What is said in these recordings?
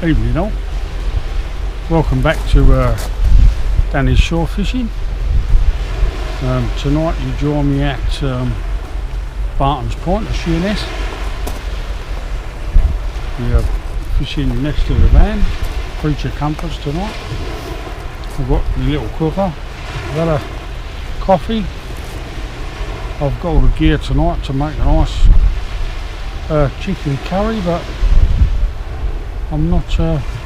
Evening all. Welcome back to Danny's Shore Fishing. Tonight you join me at Barton's Point, the Sheerness. We are fishing next to the van, Creature Compass tonight. I've got my little cooker, I've had a coffee. I've got all the gear tonight to make a nice chicken curry, but I'm not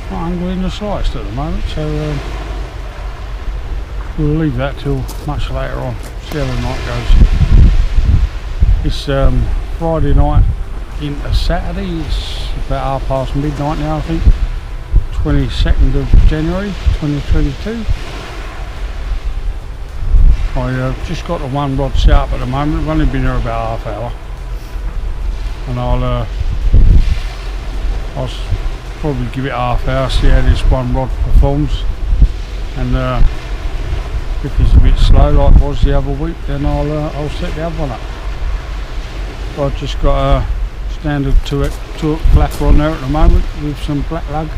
hungry in the slightest at the moment, so we'll leave that till much later on, see how the night goes. It's Friday night into Saturday. It's about midnight midnight now, I think. 22nd of January 2022. I just got the one rod set up at the moment. I've only been here about half hour, and I'll probably give it half hour, see how this one rod performs, and if it's a bit slow like it was the other week, then I'll set the other one up. I've just got a standard 2 hook flapper on there at the moment with some black lug.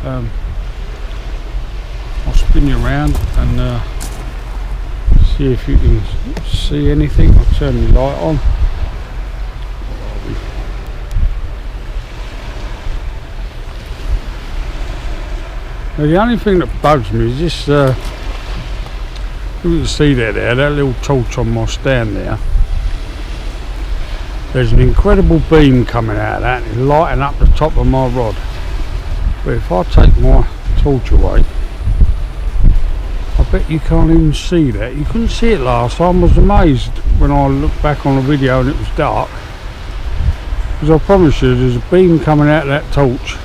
I'll spin you around and see if you can see anything. I'll turn the light on. Now the only thing that bugs me is this, you can see that little torch on my stand there. There's an incredible beam coming out of that and it's lighting up the top of my rod. But if I take my torch away, I bet you can't even see that. You couldn't see it last time. I was amazed when I looked back on the video and it was dark. Because I promise you, there's a beam coming out of that torch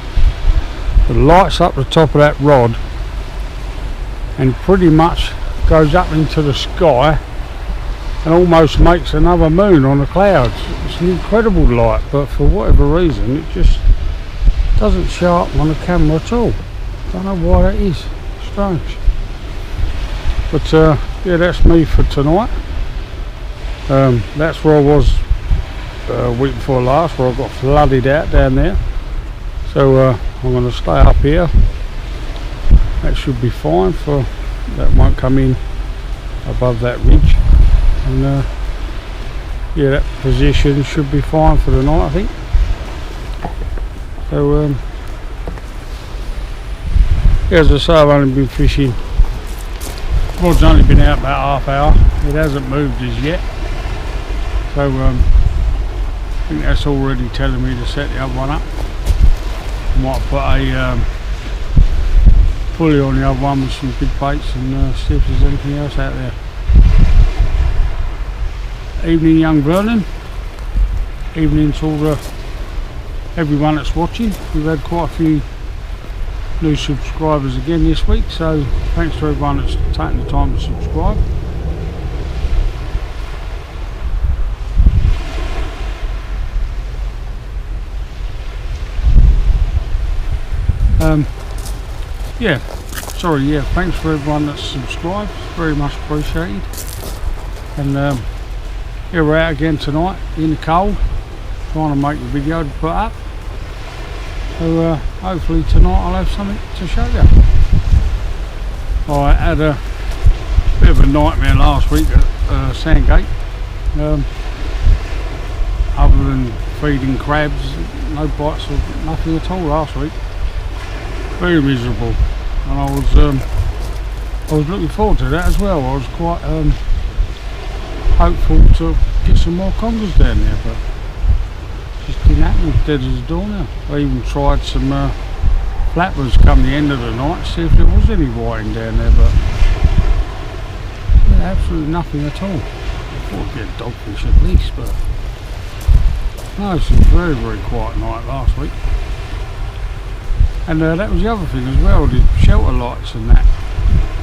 that lights up the top of that rod and pretty much goes up into the sky and almost makes another moon on the clouds. It's an incredible light, but for whatever reason it just doesn't show up on the camera at all. Don't know why that is. Strange. But yeah, that's me for tonight. That's where I was week before last, where I got flooded out down there. So I'm going to stay up here. That should be fine, for that won't come in above that ridge. And yeah, that position should be fine for the night, I think. So yeah, as I say, I've only been fishing. Rod's only been out about half hour. It hasn't moved as yet. So I think that's already telling me to set the other one up. Might put a pulley on the other one with some big baits and see if there's anything else out there. Evening, young Vernon. Evening to everyone that's watching. We've had quite a few new subscribers again this week, so thanks to everyone that's taken the time to subscribe. Yeah, sorry, yeah, thanks for everyone that's subscribed, very much appreciated. And here we're out again tonight in the cold, trying to make the video to put up. So hopefully tonight I'll have something to show you. I had a bit of a nightmare last week at Sandgate. Other than feeding crabs, no bites or nothing at all last week. Very miserable, and I was looking forward to that as well. I was quite hopeful to get some more congers down there, but just didn't happen. It's dead as a door now. I even tried some flappers come the end of the night to see if there was any whiting down there, but yeah, absolutely nothing at all. I thought I'd get a dogfish at least, but no, it's a very, very quiet night last week. And that was the other thing as well, the shelter lights and that.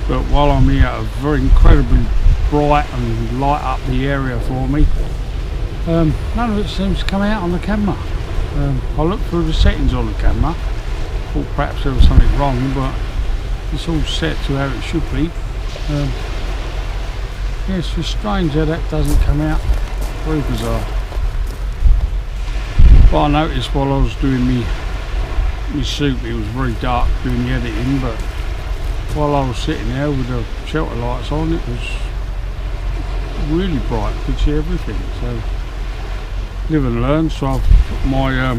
But while I'm here, a very incredibly bright and light up the area for me. None of it seems to come out on the camera. I looked through the settings on the camera, thought perhaps there was something wrong, but it's all set to how it should be. Yeah, it's just strange how that doesn't come out. Very bizarre. But I noticed while I was doing my suit, it was very dark doing the editing, but while I was sitting there with the shelter lights on, it was really bright, could see everything. So live and learn. So I've put my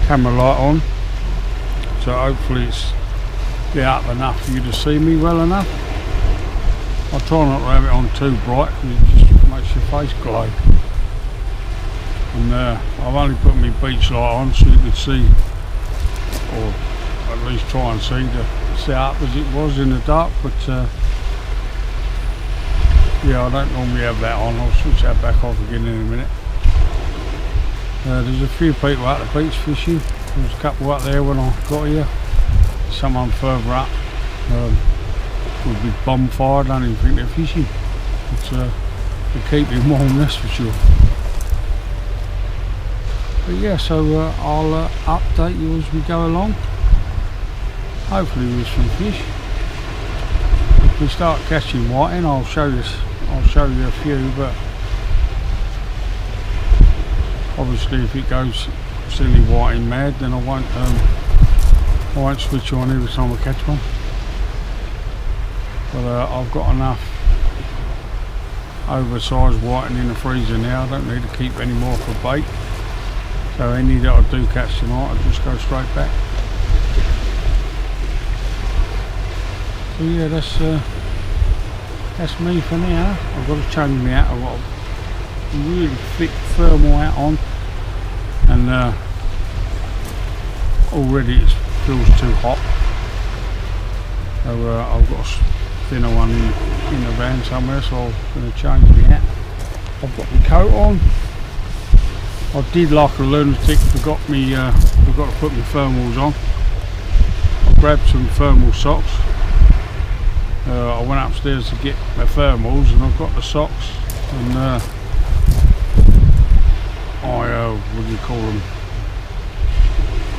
camera light on, so hopefully it's lit up enough for you to see me well enough. I try not to have it on too bright because it just makes your face glow. And I've only put my beach light on so you could see, or at least try and see the setup as it was in the dark, but yeah, I don't normally have that on. I'll switch that back off again in a minute. There's a few people at the beach fishing. There's a couple up there when I got here. Someone further up with a big bonfire. I don't even think they're fishing. But they keep him warm, that's for sure. But yeah, so I'll update you as we go along. Hopefully with some fish. If we start catching whiting, I'll show you a few, but obviously if it goes silly whiting mad, then I won't switch on every time I catch one. But I've got enough oversized whiting in the freezer now. I don't need to keep any more for bait. So any that I do catch tonight, I'll just go straight back. So yeah, that's me for now. I've got to change my hat. I've got a really thick thermal hat on, and already it feels too hot. So I've got a thinner one in the van somewhere, so I'm going to change my hat. I've got my coat on. I did like a lunatic, forgot to put my thermals on. I grabbed some thermal socks. I went upstairs to get my thermals and I've got the socks, and what do you call them,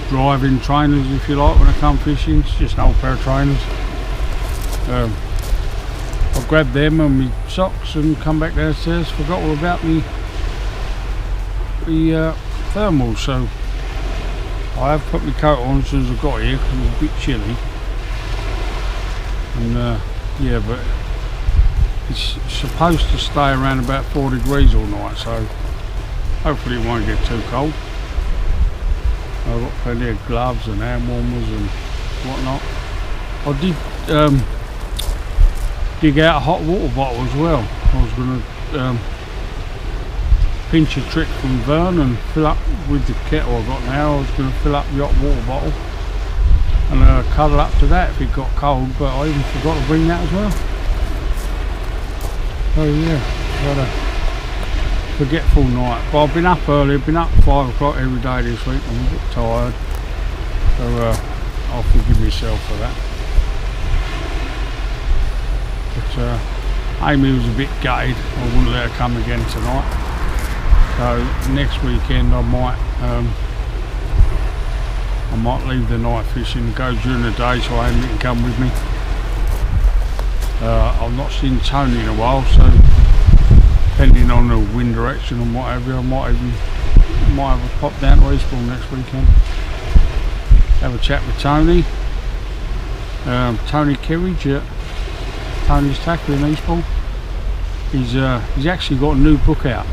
driving trainers if you like when I come fishing. It's just an old pair of trainers. I grabbed them and my socks and come back downstairs, forgot all about me thermals, so I have put my coat on as soon as I got here because it was a bit chilly. And yeah, but it's supposed to stay around about 4 degrees all night, so hopefully it won't get too cold. I've got plenty of gloves and hand warmers and whatnot. I did dig out a hot water bottle as well. I was going to pinch a trick from Vern and fill up with the kettle I've got now. I was going to fill up the hot water bottle and cuddle up to that if it got cold, but I even forgot to bring that as well. So yeah, got a forgetful night. But I've been up early, I've been up 5 o'clock every day this week. I'm a bit tired, so I'll forgive myself for that. But Amy was a bit gutted. I wouldn't let her come again tonight. So next weekend I might leave the night fishing and go during the day so Amy can come with me. I've not seen Tony in a while, so depending on the wind direction and what have you, I might have a pop down to Eastbourne next weekend. Have a chat with Tony. Tony Kerridge at Tony's Tackle in Eastbourne. He's actually got a new book out.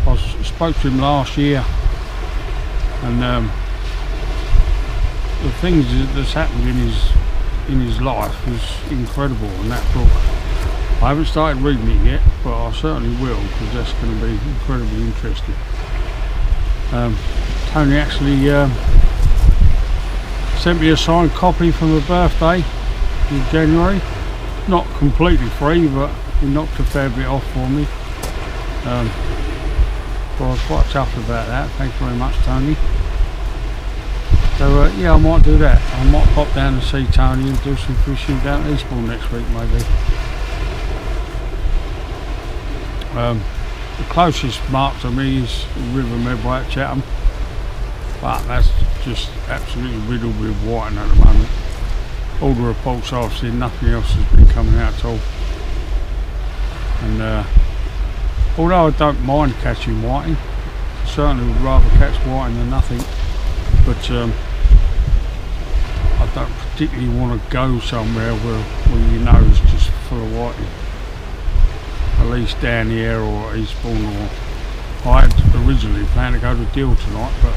I spoke to him last year, and the things that's happened in his life is incredible in that book. I haven't started reading it yet, but I certainly will, because that's going to be incredibly interesting. Tony actually sent me a signed copy for my birthday in January. Not completely free, but he knocked a fair bit off for me. So I was quite chuffed about that. Thanks very much, Tony. So yeah, I might do that. I might pop down and see Tony and do some fishing down at Eastbourne next week, maybe. The closest mark to me is River Medway at Chatham, but that's just absolutely riddled with whiting at the moment. All the reports I've seen, nothing else has been coming out at all. And although I don't mind catching whiting, certainly would rather catch whiting than nothing. But particularly want to go somewhere where you know it's just full of whiting. At least down here or Eastbourne, or I had originally planned to go to Deal tonight, but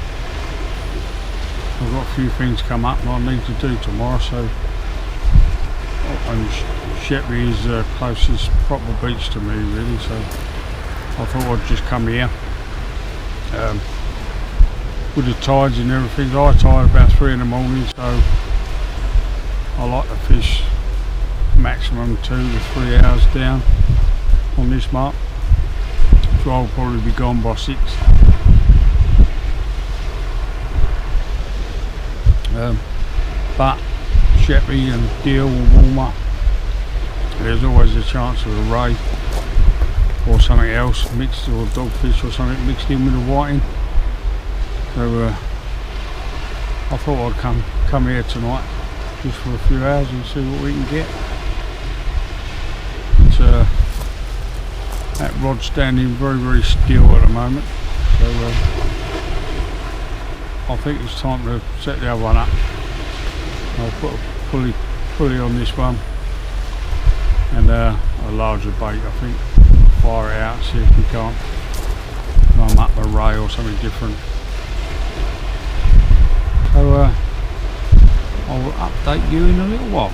I've got a few things come up and I need to do tomorrow, so, and Sheppey is the closest proper beach to me really, so I thought I'd just come here. With the tides and everything, I tide about 3 in the morning, so I like to fish maximum 2 to 3 hours down on this mark, so I'll probably be gone by 6. But Sheppey and Deal and warmer, there's always a chance of a ray or something else mixed, or dogfish or something mixed in with the whiting. So I thought I'd come here tonight just for a few hours and see what we can get. But, that rod's standing very still at the moment, so I think it's time to set the other one up. I'll put a pulley on this one and a larger bait, I think. Fire it out, see if we can't run up a ray or something different. So I'll update you in a little while.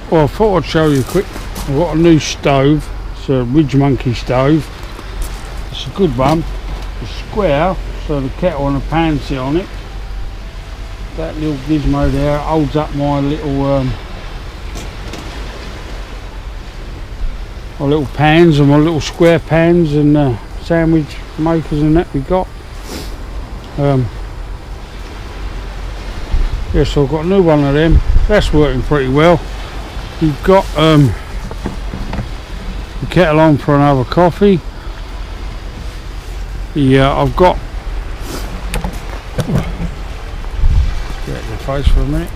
Well, I thought I'd show you quick. I've got a new stove. It's a Ridge Monkey stove. It's a good one. It's square, so the kettle and the pan sit on it. That little gizmo there holds up my little pans and my little square pans and sandwich makers and that we got. Yeah, so I've got a new one of them. That's working pretty well. We've got the kettle on for another coffee. Yeah, I've got, get your face for a minute.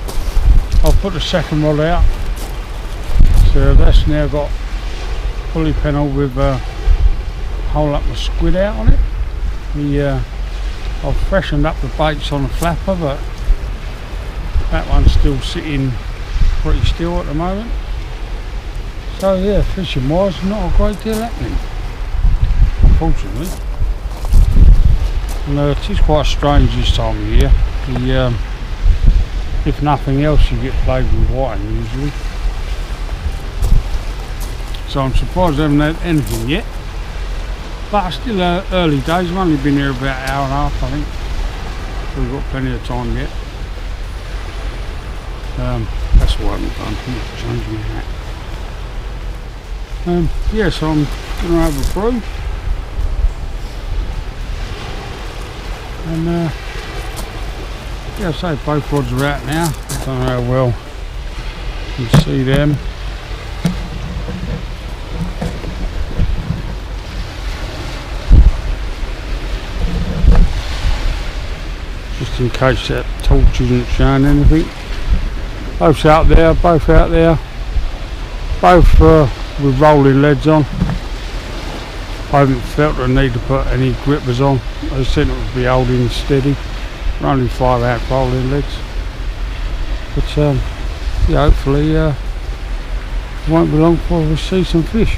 I'll put the second rod out. So that's now got pulley pennel with hole up the squid out on it. I've freshened up the baits on the flapper, but that one's still sitting pretty still at the moment. So yeah, fishing wise, not a great deal happening, unfortunately. And it is quite strange this time of year. If nothing else, you get played with whiting usually. So I'm surprised I haven't had anything yet. But still early days. I've only been here about an hour and a half, I think. So we've got plenty of time yet. That's what I haven't done. I need to change my hat. Yeah, so I'm going to have a brew. And yeah, so both rods are out now. I don't know how well you can see them. Just in case that torch isn't showing anything. Both out there, both out there. Both with rolling leads on. I haven't felt the need to put any grippers on. I just think it would be holding steady. Only 5-out rolling leads. But yeah, hopefully it won't be long before we see some fish.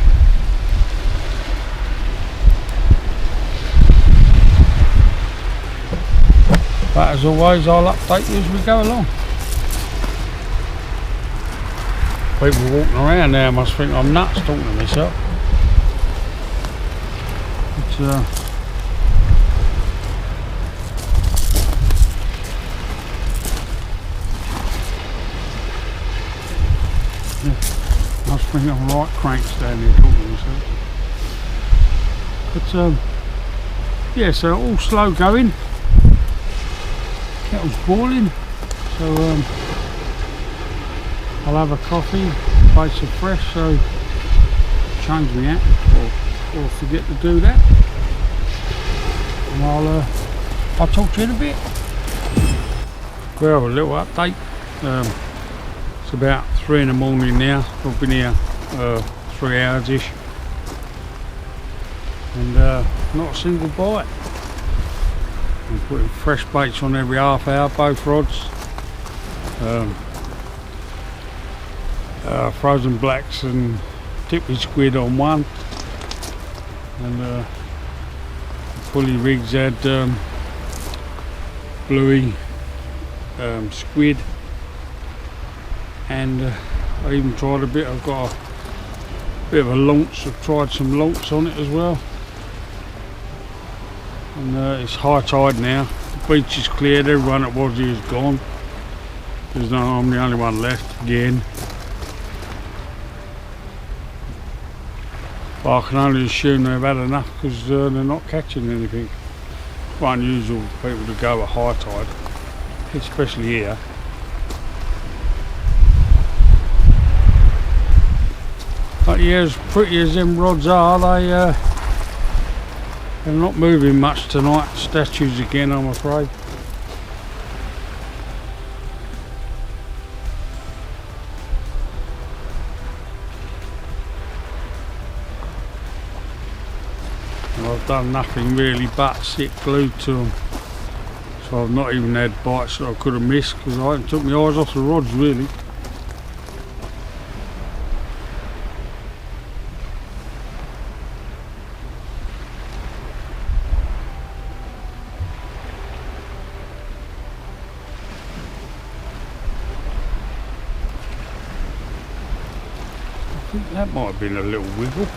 But as always, I'll update you as we go along. People walking around now must think I'm nuts talking to myself. But, yeah, must think I'm right crank standing here talking to myself. But yeah, so all slow going. Kettle's boiling, so I'll have a coffee, baits are fresh, so change me out or forget to do that, and I'll talk to you in a bit. Well, a little update. So about 3 in the morning now. I've been here 3 hours ish, and not a single bite. I'm putting fresh baits on every half hour, both rods. Frozen blacks and tippy squid on one, and fully rigs had bluey squid, and I even tried a bit. I've got a bit of a launch. I've tried some launch on it as well, and it's high tide now. The beach is cleared. Everyone that was here is gone. I'm the only one left again. But I can only assume they've had enough, because they're not catching anything. It's quite unusual for people to go at high tide, especially here. But yeah, as pretty as them rods are, they're not moving much tonight. Statues again, I'm afraid. I've done nothing really but sit glued to them, so I've not even had bites that I could have missed, because I haven't took my eyes off the rods really. I think that might have been a little wiggle.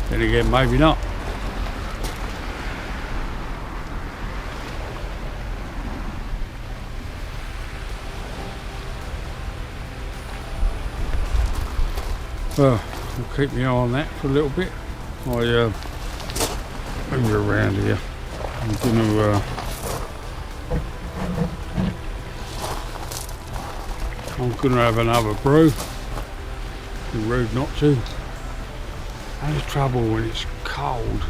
Then again, maybe not. Well, I'll keep my eye on that for a little bit. I move around here. I'm gonna have another brew. Be rude not to. Only trouble when it's cold,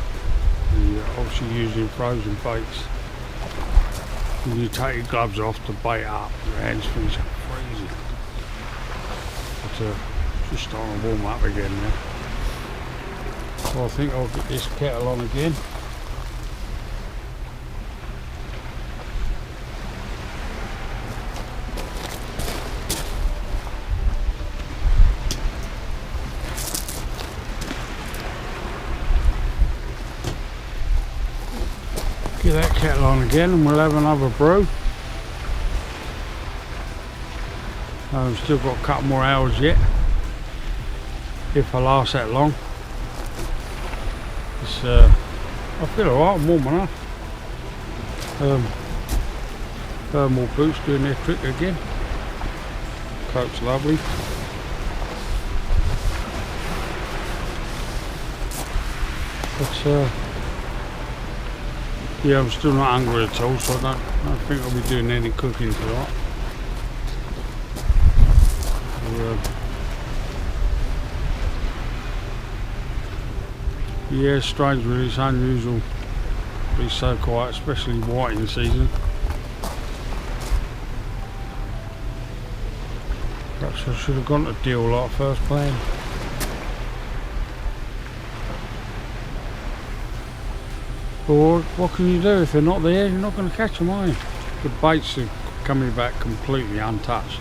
and you're obviously using frozen baits. When you take your gloves off to bait up, your hands finish up freezing. But just starting to warm up again now. So I think I'll get this kettle on again. Get that kettle on again, and we'll have another brew. I've still got a couple more hours yet, if I last that long. It's, I feel alright, I'm warm enough. Thermal boots doing their trick again. Coat's lovely. But yeah, I'm still not hungry at all, so I don't think I'll be doing any cooking tonight. Yeah, it's strange really, it's unusual to be so quiet, especially whiting season. Perhaps I should have gone to deal like first plan. But what can you do if they're not there? You're not going to catch them, are you? The baits are coming back completely untouched.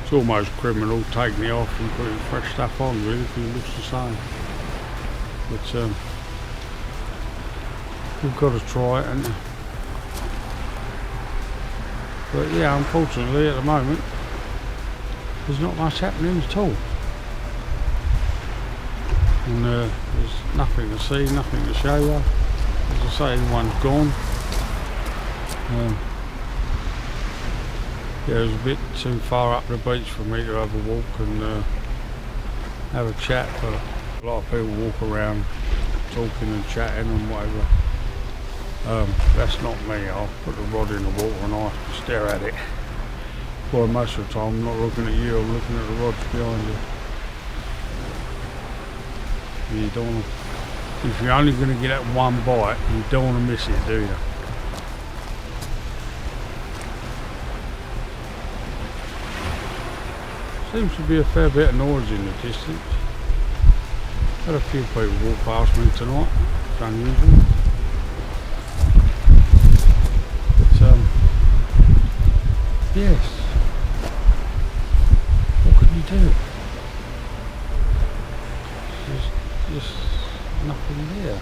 It's almost criminal taking it off and putting fresh stuff on really, because it looks the same. But we've got to try it, and But yeah, unfortunately at the moment there's not much happening at all. And there's nothing to see, nothing to show you. As I say, everyone's gone. Yeah, it was a bit too far up the beach for me to have a walk and have a chat, but a lot of people walk around talking and chatting and whatever. That's not me. I'll put the rod in the water and I stare at it. Well, most of the time I'm not looking at you, I'm looking at the rods behind you. You don't want to, if you're only going to get that one bite, you don't want to miss it, do you? Seems to be a fair bit of noise in the distance. Had a few people walk past me tonight. It's unusual. But yes. What can you do? There's just nothing there.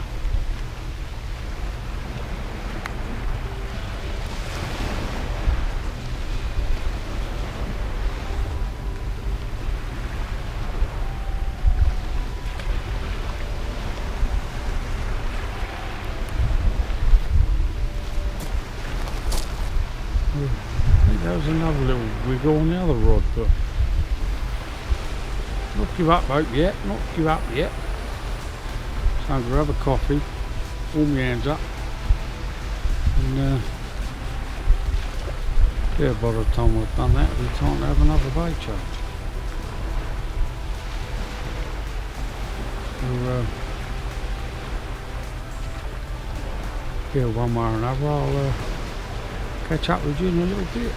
I think that was another little wiggle on the other rod, but not give up hope yet, not give up yet. So I'm going to have a coffee, warm my hands up, and yeah, by the time we've done that, we can't have another bait change. So, yeah, one way or another, I'll catch up with you in a little bit.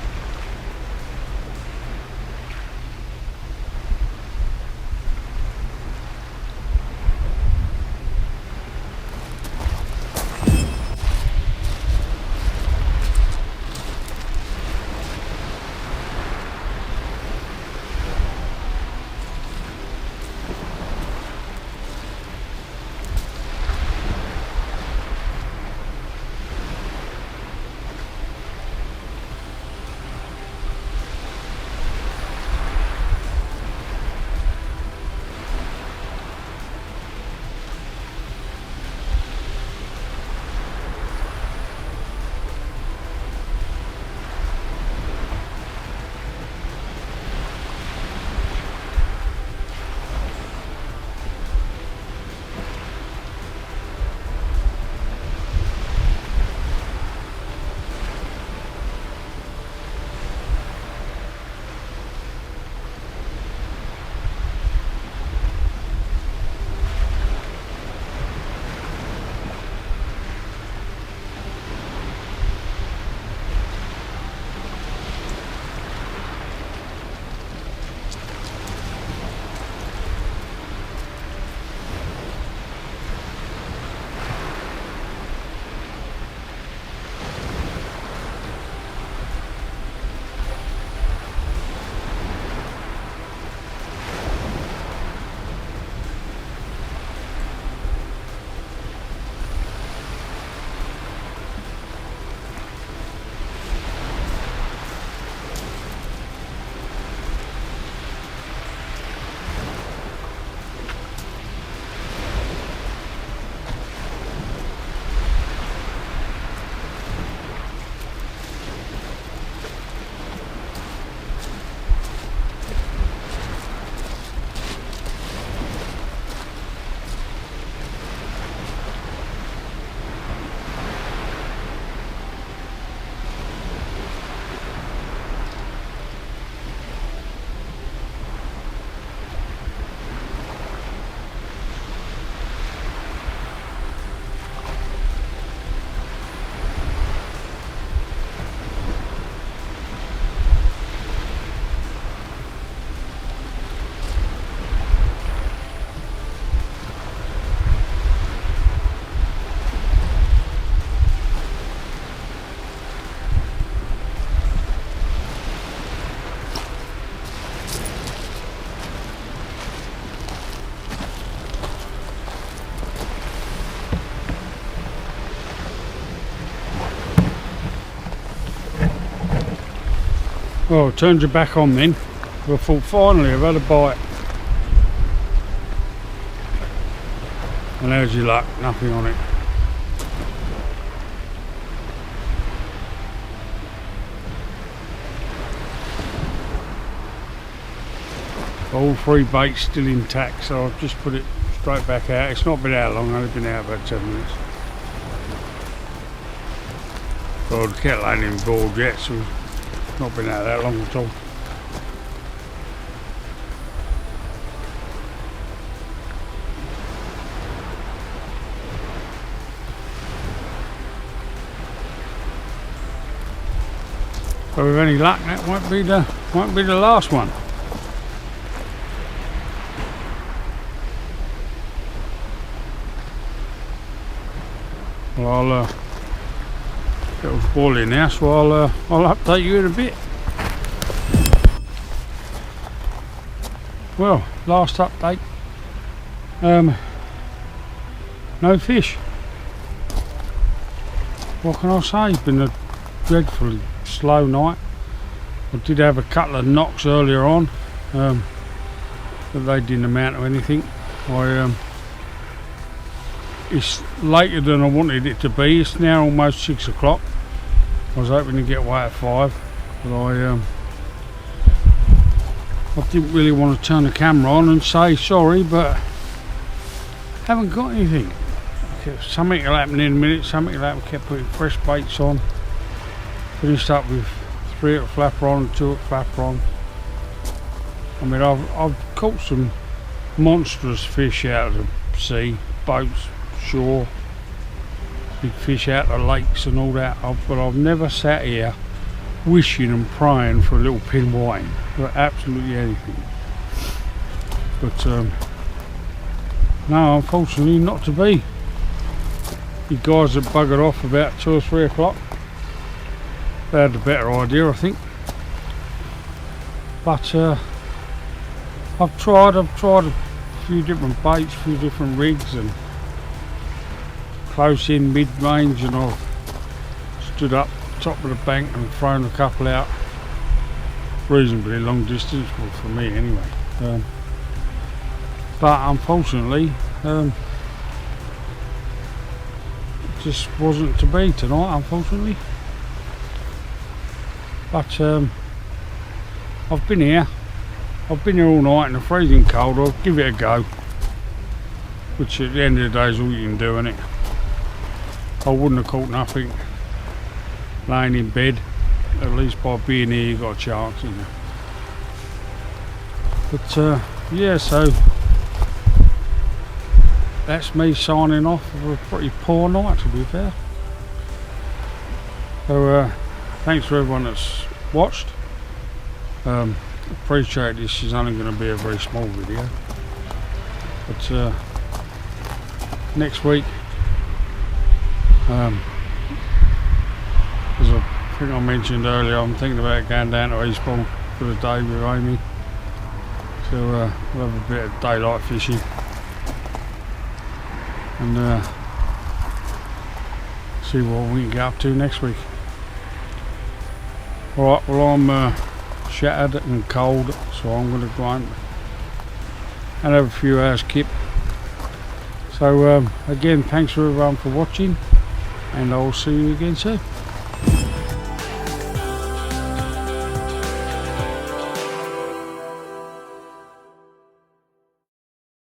Well, it turned you back on then. I thought finally I've had a bite. And how's your luck? Nothing on it. All three baits still intact, so I've just put it straight back out. It's not been out long, I've only been out about 10 minutes. Well, the kettle ain't even boiled yet, so it's not been out that long at all. But with any luck, that won't be the last one. Well, it was boiling now, so I'll update you in a bit. Well, last update. No fish. What can I say? It's been a dreadfully slow night. I did have a couple of knocks earlier on, but they didn't amount to anything. It's later than I wanted it to be. It's now almost 6 o'clock. I was hoping to get away at 5, but I didn't really want to turn the camera on and say sorry, but haven't got anything. Something will happen in a minute. Something will happen. Kept putting fresh baits on. Finished up with 3 at flapper on and 2 at flapper on. I mean, I've caught some monstrous fish out of the sea, boats, shore, big fish out of lakes and all that, but I've never sat here wishing and praying for a little pin whiting, for absolutely anything. But no, unfortunately not to be. You guys have buggered off about 2 or 3 o'clock. They had a better idea, I think. But I've tried a few different baits, a few different rigs, and close in, mid-range, and I've stood up top of the bank and thrown a couple out reasonably long distance, well, for me anyway. But unfortunately, it just wasn't to be tonight, unfortunately. But I've been here all night in the freezing cold. I'll give it a go, which at the end of the day is all you can do, isn't it? I wouldn't have caught nothing laying in bed. At least by being here you got a chance, isn't it? But yeah, so that's me signing off for a pretty poor night, to be fair. So thanks for everyone that's watched. Appreciate this is only going to be a very small video, but next week, as I think I mentioned earlier, I'm thinking about going down to Eastbourne for the day with Amy, so we'll have a bit of daylight fishing and see what we can get up to next week. Alright, well I'm shattered and cold, so I'm going to grind and have a few hours kip. So again, thanks for everyone for watching, and I'll see you again soon.